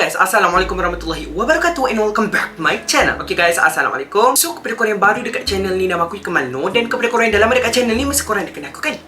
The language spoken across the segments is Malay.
guys, Assalamualaikum warahmatullahi wabarakatuh and welcome back to my channel. Okay guys, Assalamualaikum. So kepada korang yang baru dekat channel ni, nama aku Ikmal Noor. Dan kepada korang yang dah lama dekat channel ni, mesti korang dah kenal aku kan?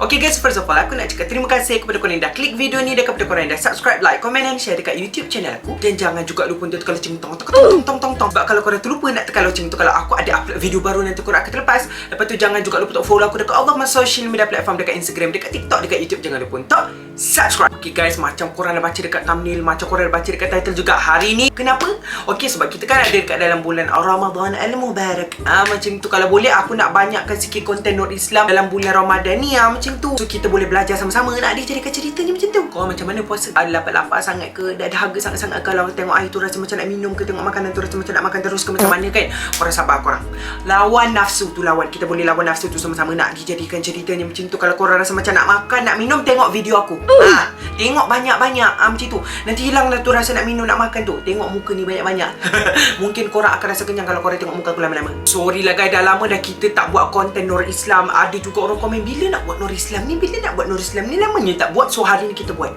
Okay guys, first of all aku nak cakap terima kasih kepada korang yang dah klik video ni, dan kepada korang yang dah subscribe, like, comment and share dekat YouTube channel aku. Dan jangan juga lupa untuk tekan lonceng tong. Sebab kalau korang terlupa nak tekan lonceng tu, kalau aku ada upload video baru nanti korang akan terlepas. Lepas tu jangan juga lupa untuk follow aku dekat all of my social media platform, dekat Instagram, dekat TikTok, dekat YouTube. Jangan lupa untuk subscribe. Okay guys, macam korang dah baca dekat thumbnail, macam korang dah baca dekat title juga, hari ni kenapa? Okay, sebab kita kan ada dekat dalam bulan Ramadan Al-Mubarak. Macam tu, kalau boleh aku nak banyakkan sikit konten Nur Islam dalam bulan Ramadan ni, macam tu. So kita boleh belajar sama-sama, nak dijadikan ceritanya macam tu. Korang macam mana puasa? Ada lapar-lapar sangat ke? Dah dahaga sangat-sangat ke? Kalau tengok air tu rasa macam nak minum ke? Tengok makanan tu rasa macam nak makan terus ke? Macam mana kan? Korang sabar korang. Lawan nafsu tu, lawan. Kita boleh lawan nafsu tu sama-sama, nak dijadikan ceritanya macam tu. Kalau korang rasa macam nak makan, nak minum, tengok video aku. Tengok banyak-banyak macam tu. Nanti hilanglah tu rasa nak minum, nak makan tu. Tengok muka ni banyak-banyak. Mungkin korang akan rasa kenyang kalau korang tengok muka aku lama-lama. Sorry lah guys, dah lama dah kita tak buat konten Nur Islam. Ada juga orang komen, bila nak buat Nur Islam ni? Bila nak buat Nur Islam ni? Lamanya tak buat. So hari ni kita buat.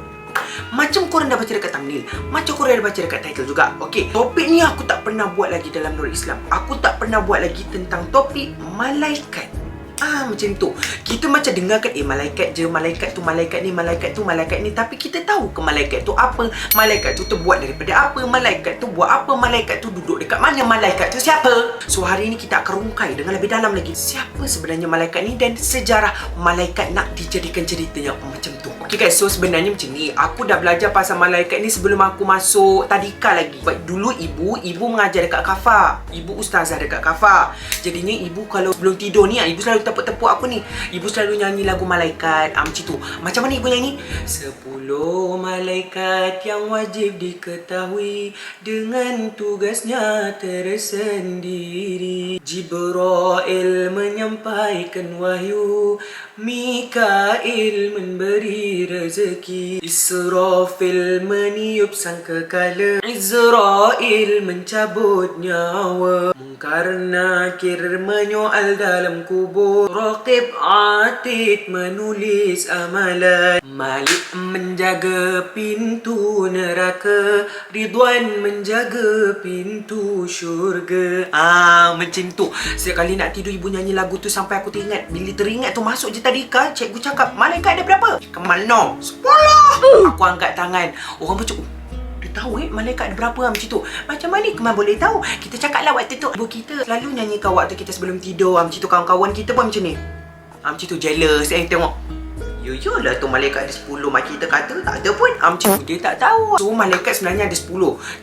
Macam korang dah baca dekat thumbnail, macam korang dah baca dekat title juga. Okay, topik ni aku tak pernah buat lagi dalam Nur Islam. Aku tak pernah buat lagi tentang topik malaikat. Macam tu. Kita macam dengarkan, malaikat je, malaikat tu, malaikat ni, malaikat tu, malaikat ni. Tapi kita tahu ke malaikat tu apa? Malaikat tu terbuat daripada apa? Malaikat tu buat apa? Malaikat tu duduk dekat mana? Malaikat tu siapa? So hari ni kita akan rungkai dengan lebih dalam lagi, siapa sebenarnya malaikat ni dan sejarah malaikat nak dijadikan ceritanya macam tu. Okay guys, so sebenarnya macam ni, aku dah belajar pasal malaikat ni sebelum aku masuk tadika lagi. Sebab dulu ibu mengajar dekat Kafa. Ibu ustazah dekat Kafa. Jadinya ibu kalau sebelum tidur ni, ibu selalu tepuk-tepuk aku ni. Ibu selalu nyanyi lagu malaikat. Macam tu. Macam mana ibu nyanyi? 10 malaikat yang wajib diketahui dengan tugasnya tersendiri. Jibril menyampaikan wahyu, Mikail memberi rezeki, Israfil meniup sangkakala, Izrail mencabut nyawa, Munkar Nakir menyoal dalam kubur, Raqib Atid menulis amalan, Malik menjaga pintu neraka, Ridwan menjaga pintu syurga. Macam tu. Setiap kali nak tidur ibu nyanyi lagu tu sampai aku teringat. Bila teringat tu masuk je tadika, cikgu cakap, malaikat ada berapa? Ikmal Noor 10. Aku angkat tangan. Orang macam, dia tahu malaikat ada berapa macam tu. Macam mana Ikmal boleh tahu? Kita cakap lah waktu tu, ibu kita selalu nyanyikan waktu kita sebelum tidur. Macam tu, kawan-kawan kita pun macam ni. Macam tu, jealous. Tengok, lah tu malaikat ada 10. Mak kita kata tak ada pun. Macam tu, dia tak tahu. So malaikat sebenarnya ada 10.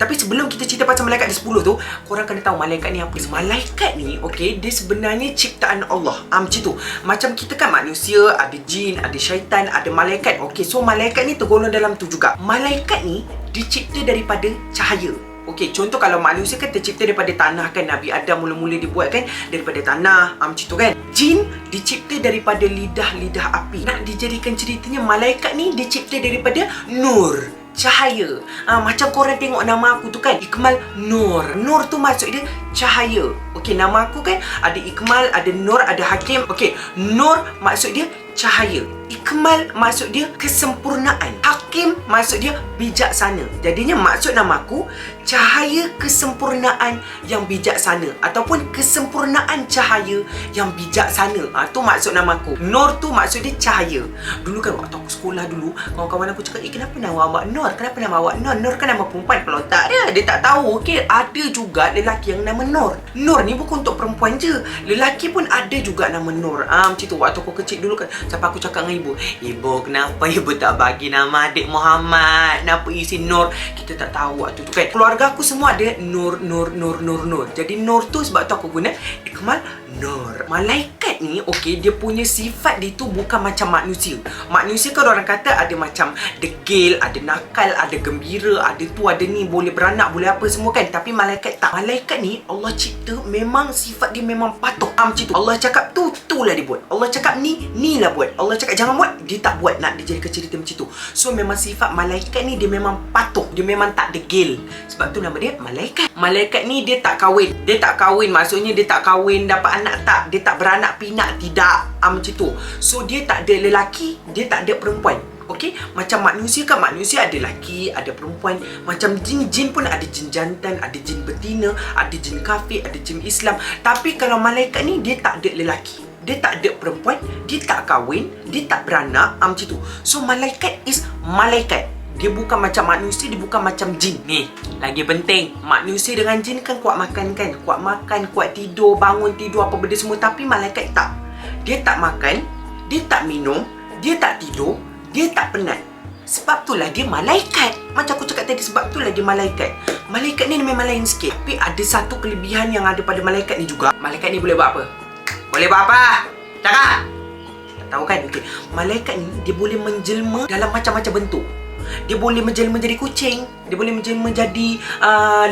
Tapi sebelum kita cerita pasal malaikat ada 10 tu, korang kena tahu malaikat ni apa. Malaikat ni, okay, dia sebenarnya ciptaan Allah. Macam tu. Macam kita kan manusia, ada jin, ada syaitan, ada malaikat. Okay, so malaikat ni tergolong dalam tu juga. Malaikat ni dicipta daripada cahaya. Okey, contoh kalau manusia kan tercipta daripada tanah kan, Nabi Adam mula-mula dibuat kan daripada tanah, macam tu kan. Jin dicipta daripada lidah-lidah api. Nak dijadikan ceritanya, malaikat ni dicipta daripada nur, cahaya. Macam korang tengok nama aku tu kan, Ikmal Noor. Noor tu maksud dia cahaya. Okey, nama aku kan ada Ikmal, ada Noor, ada Hakim. Okey, Noor maksud dia cahaya. Ikmal maksud dia kesempurnaan. Hakim maksud dia bijaksana. Jadinya maksud nama aku cahaya kesempurnaan yang bijaksana, ataupun kesempurnaan cahaya yang bijaksana. Tu maksud nama aku. Noor tu maksud dia cahaya. Dulu kan waktu aku sekolah dulu, kawan-kawan aku cakap, kenapa nama awak Noor? Kenapa nama awak Noor? Noor kan nama perempuan. Kalau tak dia tak tahu. Okey, ada juga lelaki yang nama Noor. Noor ni bukan untuk perempuan je, lelaki pun ada juga nama Noor. Macam tu. Waktu aku kecil dulu kan, sampai aku cakap dengan ibu, ibu kenapa ibu tak bagi nama adik Muhammad? Kenapa isi Noor? Kita tak tahu waktu tu kan. Keluarga aku semua ada Noor. Jadi Noor tu sebab tu aku guna Ikmal Noor. Malaikat ni, okey, dia punya sifat dia tu bukan macam manusia. Manusia kan orang kata ada macam degil, ada nakal, ada gembira, ada tu, ada ni, boleh beranak, boleh apa semua kan. Tapi malaikat tak. Malaikat ni Allah cipta memang sifat dia memang patuh. Macam tu. Allah cakap itulah dia buat. Allah cakap ni lah buat. Allah cakap jangan buat, dia tak buat. Nak dijadikan cerita macam tu. So memang sifat malaikat ni dia memang patuh, dia memang tak degil. Sebab tu nama dia malaikat. Malaikat ni dia tak kahwin. Dia tak kahwin maksudnya dia tak kahwin dapat anak tak. Dia tak beranak pinak, tidak. Macam tu. So dia tak ada lelaki, dia tak ada perempuan. Okey, macam manusia kan, manusia ada lelaki, ada perempuan. Macam jin pun ada jin jantan, ada jin betina, ada jin kafir, ada jin Islam. Tapi kalau malaikat ni dia tak ada lelaki, dia tak ada perempuan, dia tak kahwin, dia tak beranak, macam tu. So malaikat is malaikat. Dia bukan macam manusia, dia bukan macam jin. Ni, lagi penting, manusia dengan jin kan kuat makan kan, kuat tidur, bangun tidur apa benda semua. Tapi malaikat tak. Dia tak makan, dia tak minum, dia tak tidur, dia tak penat. Sebab itulah dia malaikat. Macam aku cakap tadi, sebab itulah dia malaikat. Malaikat ni memang lain sikit. Tapi ada satu kelebihan yang ada pada malaikat ni juga. Malaikat ni boleh buat apa? Boleh buat apa? Cakap! Tak tahu kan? Okay. Malaikat ni dia boleh menjelma dalam macam-macam bentuk. Dia boleh menjelma jadi kucing, dia boleh menjelma jadi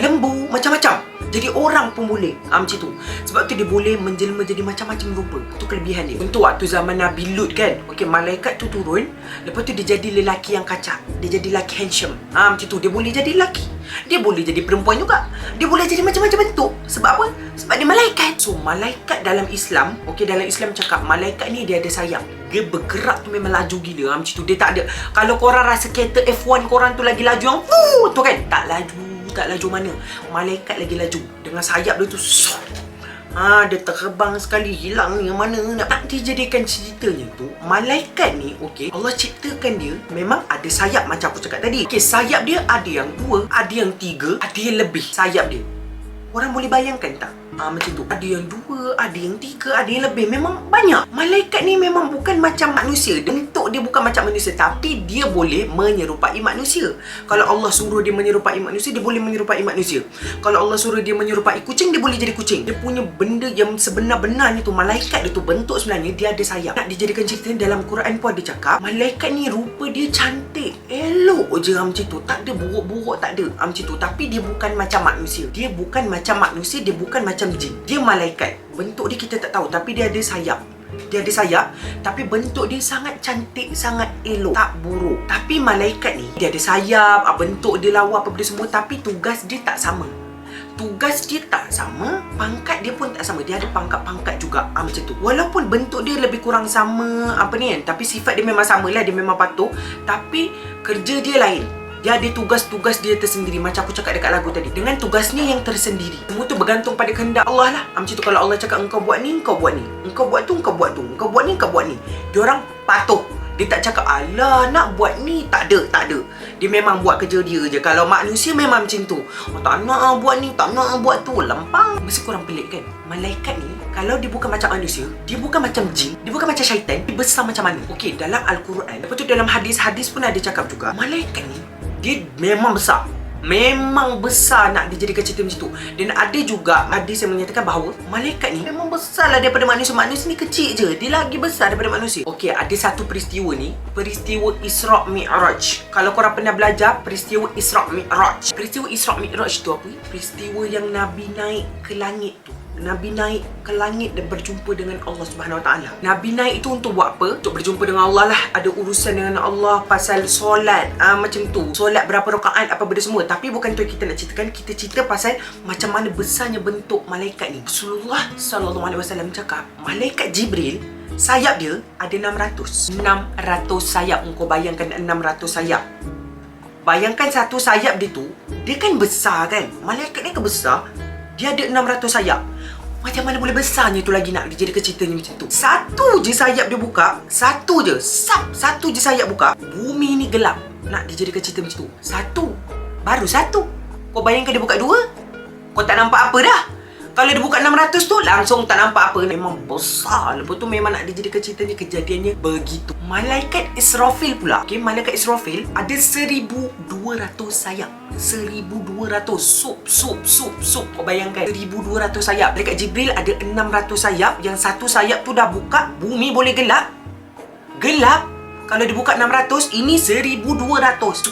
lembu, macam-macam. Jadi orang pun boleh, macam tu. Sebab tu dia boleh menjelma jadi macam-macam rupa. Itu kelebihan dia. Untuk waktu zaman Nabi Lut kan, okey, malaikat tu turun, lepas tu dia jadi lelaki yang kacak. Dia jadi lelaki handsome. Macam tu. Dia boleh jadi lelaki, dia boleh jadi perempuan juga. Dia boleh jadi macam-macam bentuk. Sebab apa? Sebab dia malaikat. So malaikat dalam Islam, okey, dalam Islam cakap malaikat ni dia ada sayap. Dia bergerak tu memang laju gila, macam tu. Dia tak ada, kalau korang rasa kereta F1 korang tu lagi laju yang tu kan, tak laju mana. Malaikat lagi laju. Dengan sayap dia tu, dia terbang sekali, hilang ni yang mana nak dijadikan ceritanya tu. Malaikat ni, okey, Allah ciptakan dia memang ada sayap macam aku cakap tadi. Okey, sayap dia ada yang 2, ada yang 3, ada yang lebih sayap dia. Korang boleh bayangkan tak? Macam tu. Ada yang 2, ada yang 3, ada yang lebih. Memang banyak. Malaikat ni memang bukan macam manusia. Bentuk dia bukan macam manusia, tapi dia boleh menyerupai manusia. Kalau Allah suruh dia menyerupai manusia, dia boleh menyerupai manusia. Kalau Allah suruh dia menyerupai kucing, dia boleh jadi kucing. Dia punya benda yang sebenar-benarnya tu, malaikat dia tu bentuk sebenarnya dia ada sayap. Nak dijadikan cerita dalam Quran pun ada cakap, malaikat ni rupa dia cantik, elok je macam tu. Tak ada buruk-buruk, tak ada macam tu. Tapi dia bukan macam manusia. Dia bukan macam manusia, dia bukan macam jin. Dia malaikat. Bentuk dia kita tak tahu, tapi dia ada sayap. Dia ada sayap, tapi bentuk dia sangat cantik, sangat elok, tak buruk. Tapi malaikat ni, dia ada sayap, bentuk dia lawa apa benda semua, tapi tugas dia tak sama. Tugas dia tak sama, pangkat dia pun tak sama. Dia ada pangkat-pangkat juga, macam tu. Walaupun bentuk dia lebih kurang sama apa ni kan, tapi sifat dia memang samalah, dia memang patuh. Tapi kerja dia lain. Dia ada tugas-tugas dia tersendiri. Macam aku cakap dekat lagu tadi, dengan tugasnya yang tersendiri. Semua tu bergantung pada kehendak Allah lah. Macam tu. Kalau Allah cakap engkau buat ni, engkau buat ni. Engkau buat tu, engkau buat tu. Engkau buat ni, engkau buat ni. Diorang patuh. Dia tak cakap, alah nak buat ni. Tak ada. Dia memang buat kerja dia je. Kalau manusia memang macam tu. Tak nak buat ni, tak nak buat tu. Lempang. Mesti korang pelik kan? Malaikat ni, kalau dia bukan macam manusia, dia bukan macam jin, dia bukan macam syaitan, dia besar macam mana? Okey, dalam Al-Quran, lepas tu dalam hadis-hadis pun ada cakap juga, malaikat ni dia memang besar. Memang besar nak dijadikan cerita macam tu. Dan ada juga hadis yang menyatakan bahawa malaikat ni memang besar lah daripada manusia. Manusia ni kecil je, dia lagi besar daripada manusia. Okey, ada satu peristiwa ni, peristiwa Isra' Mi'raj. Kalau korang pernah belajar peristiwa Isra' Mi'raj, peristiwa Isra' Mi'raj tu apa? Peristiwa yang Nabi naik ke langit tu. Nabi naik ke langit dan berjumpa dengan Allah Subhanahu Wa Taala. Nabi naik itu untuk buat apa? Untuk berjumpa dengan Allah lah. Ada urusan dengan Allah pasal solat, macam tu. Solat berapa rakaat, apa benda semua. Tapi bukan tu yang kita nak ceritakan. Kita cerita pasal macam mana besarnya bentuk malaikat ni. Rasulullah SAW cakap, malaikat Jibril, sayap dia ada 600 sayap. Kau bayangkan 600 sayap. Bayangkan satu sayap dia tu, dia kan besar kan? Malaikat ni kan besar. Dia ada 600 sayap. Macam mana boleh besarnya tu lagi nak dijadikan ceritanya macam tu? Satu je sayap dia buka, satu je sayap buka, bumi ni gelap. Nak dijadikan cerita macam tu. Baru satu. Kau bayangkan dia buka 2, kau tak nampak apa dah. Kalau dia buka 600 tu, langsung tak nampak apa. Memang besar. Lepas tu memang nak dijadikan ceritanya, kejadiannya begitu. Malaikat Israfil pula. Okay, malaikat Israfil ada 1200 sayap. 1200. Sup. Kau bayangkan 1200 sayap. Malaikat Jibril ada 600 sayap. Yang satu sayap tu dah buka, bumi boleh gelap. Kalau dia buka 600, ini 1200.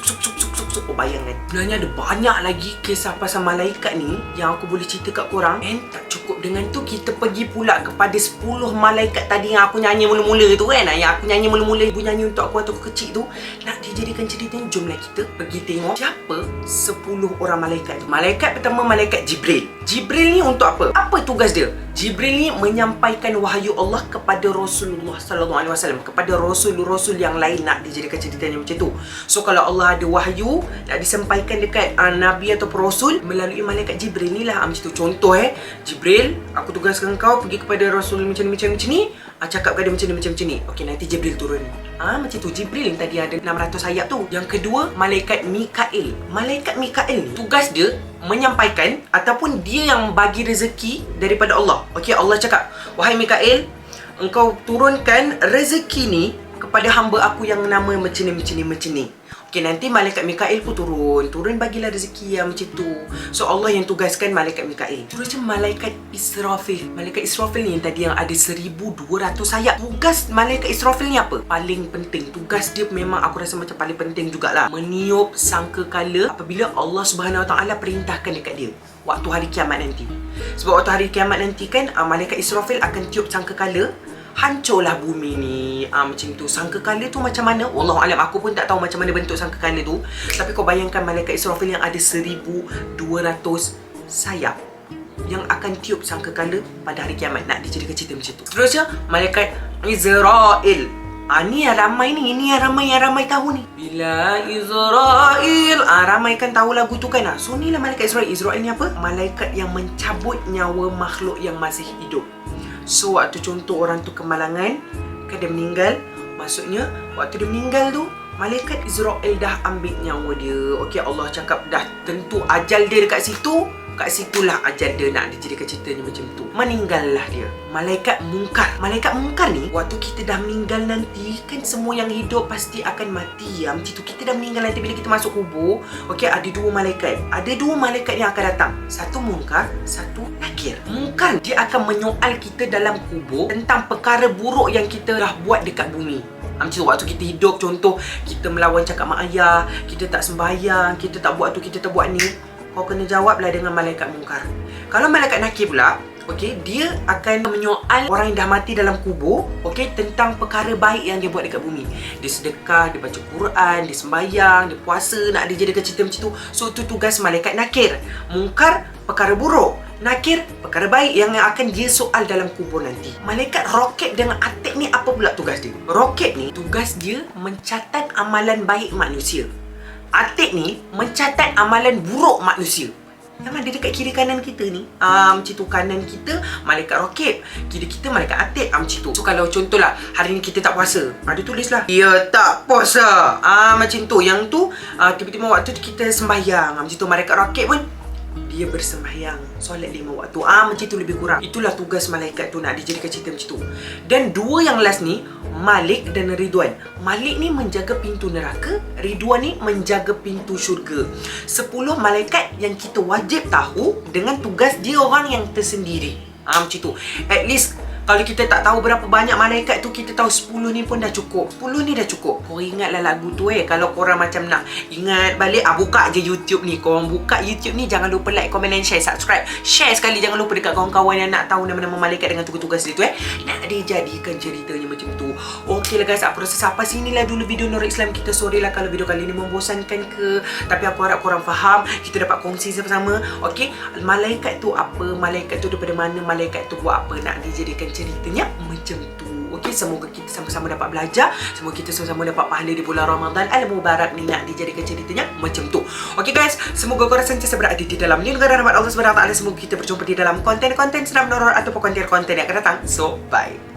Kau bayangkan. Sebenarnya ada banyak lagi kisah pasal malaikat ni yang aku boleh cerita kat korang. And tak cukup dengan tu, kita pergi pula kepada 10 malaikat tadi yang aku nyanyi mula-mula tu kan. Yang aku nyanyi mula-mula, ibu nyanyi untuk aku waktu aku kecil tu. Nak dijadikan ceritanya, jomlah kita pergi tengok siapa 10 orang malaikat tu. Malaikat pertama, malaikat Jibril. Jibril ni untuk apa? Apa tugas dia? Jibril ni menyampaikan wahyu Allah kepada Rasulullah sallallahu alaihi wasallam, kepada rasul-rasul yang lain nak dijadikan ceritanya macam tu. So kalau Allah ada wahyu nak disampaikan dekat nabi atau rasul melalui malaikat Jibril ni lah macam tu. Contoh Jibril, aku tugaskan kau pergi kepada rasul macam ni, cakap kepada macam ni. Okey, nanti Jibril turun. Macam tu. Jibril yang tadi ada 600 ayat tu. Yang kedua, malaikat Mikail. Malaikat Mikail ni tugas dia menyampaikan ataupun dia yang bagi rezeki daripada Allah. Okey, Allah cakap, wahai Mikail, engkau turunkan rezeki ni kepada hamba aku yang nama macam ni. Okey, nanti malaikat Mikail pun turun bagilah rezeki yang macam tu. So Allah yang tugaskan malaikat Mikail. Terus malaikat Israfil. Malaikat Israfil ni yang tadi yang ada 1200 ayat. Tugas malaikat Israfil ni apa? Paling penting. Tugas dia memang aku rasa macam paling penting jugalah. Meniup sangkakala apabila Allah Subhanahu Wa Taala perintahkan dekat dia waktu hari kiamat nanti. Sebab waktu hari kiamat nanti kan malaikat Israfil akan tiup sangkakala, hancurlah bumi ni. Macam tu. Sangkakala tu macam mana? Wallahualam, aku pun tak tahu macam mana bentuk sangkakala tu. Tapi kau bayangkan malaikat Israfil yang ada 1200 sayap yang akan tiup sangkakala pada hari kiamat nak dijadikan cerita macam tu. Terusnya malaikat Izrail. Ni yang ramai ni. Ini yang ramai tahu ni. Bila Izrail. Ramai kan tahu lagu tu kan. So ni lah malaikat Izrail. Izrail ni apa? Malaikat yang mencabut nyawa makhluk yang masih hidup. So waktu contoh orang tu kemalangan, kan dia meninggal, maksudnya waktu dia meninggal tu malaikat Izrail dah ambil nyawa dia. Okey, Allah cakap dah tentu ajal dia dekat situ. Kat situlah ajal dia nak dijadikan ceritanya macam tu. Meninggallah dia. Malaikat Munkar. Malaikat Munkar ni waktu kita dah meninggal nanti, kan semua yang hidup pasti akan mati. Macam tu. Kita dah meninggal nanti bila kita masuk kubur. Okey, ada dua malaikat. Ada dua malaikat yang akan datang. Satu Munkar, satu Nakir. Munkar dia akan menyoal kita dalam kubur tentang perkara buruk yang kita dah buat dekat bumi. Macam tu, waktu kita hidup, contoh kita melawan cakap mak ayah, kita tak sembahyang, kita tak buat tu, kita tak buat ni, kau kena jawablah dengan malaikat Munkar. Kalau malaikat Nakir pula, okey, dia akan menyoal orang yang dah mati dalam kubur, okey, tentang perkara baik yang dia buat dekat bumi. Dia sedekah, dia baca Quran, dia sembahyang, dia puasa, nak dijadikan cerita macam tu. So tu tugas malaikat Nakir. Munkar perkara buruk, Nakir perkara baik yang akan dia soal dalam kubur nanti. Malaikat Roket dengan Atik ni apa pula tugas dia? Roket ni tugas dia mencatat amalan baik manusia. Atik ni mencatat amalan buruk manusia. Yang ada dekat kiri kanan kita ni. Macam tu, kanan kita malaikat Roket, kiri kita malaikat Atik. Macam tu. So kalau contohlah hari ni kita tak puasa, ada tulislah dia tak puasa. Macam tu. Yang tu tiba-tiba waktu kita sembahyang. Macam tu malaikat Roket pun dia bersembahyang solat 5 waktu. Macam tu lebih kurang. Itulah tugas malaikat tu nak dijadikan cerita macam tu. Dan dua yang last ni, Malik dan Ridwan. Malik ni menjaga pintu neraka, Ridwan ni menjaga pintu syurga. 10 malaikat yang kita wajib tahu dengan tugas dia orang yang tersendiri. Macam tu. At least kalau kita tak tahu berapa banyak malaikat tu, kita tahu 10 ni pun dah cukup. 10 ni dah cukup. Korang ingatlah lagu tu Kalau korang macam nak ingat balik, buka je YouTube ni. Korang buka YouTube ni, jangan lupa like, comment and share, subscribe. Share sekali, jangan lupa dekat kawan-kawan yang nak tahu nama-nama malaikat dengan tugas-tugas dia tu nak dijadikan ceritanya macam tu. Okey lah guys, aku rasa sampai sinilah dulu video Nurul Islam kita. Sorry lah kalau video kali ni membosankan ke, tapi aku harap korang faham, kita dapat kongsi sama-sama. Okey, malaikat tu apa, malaikat tu daripada mana, malaikat tu buat apa, nak dijadikan ceritanya macam tu. Okey, semoga kita sama-sama dapat belajar, semoga kita sama-sama dapat pahala di bulan Ramadan Al-Mubarak ni nak dijadikan ceritanya macam tu. Okey guys, semoga korang sentiasa berada di dalam lindungan rahmat Allah Subhanahu Wa Taala. Semoga kita berjumpa di dalam konten-konten senam horor ataupun konten-konten yang akan datang. So, bye.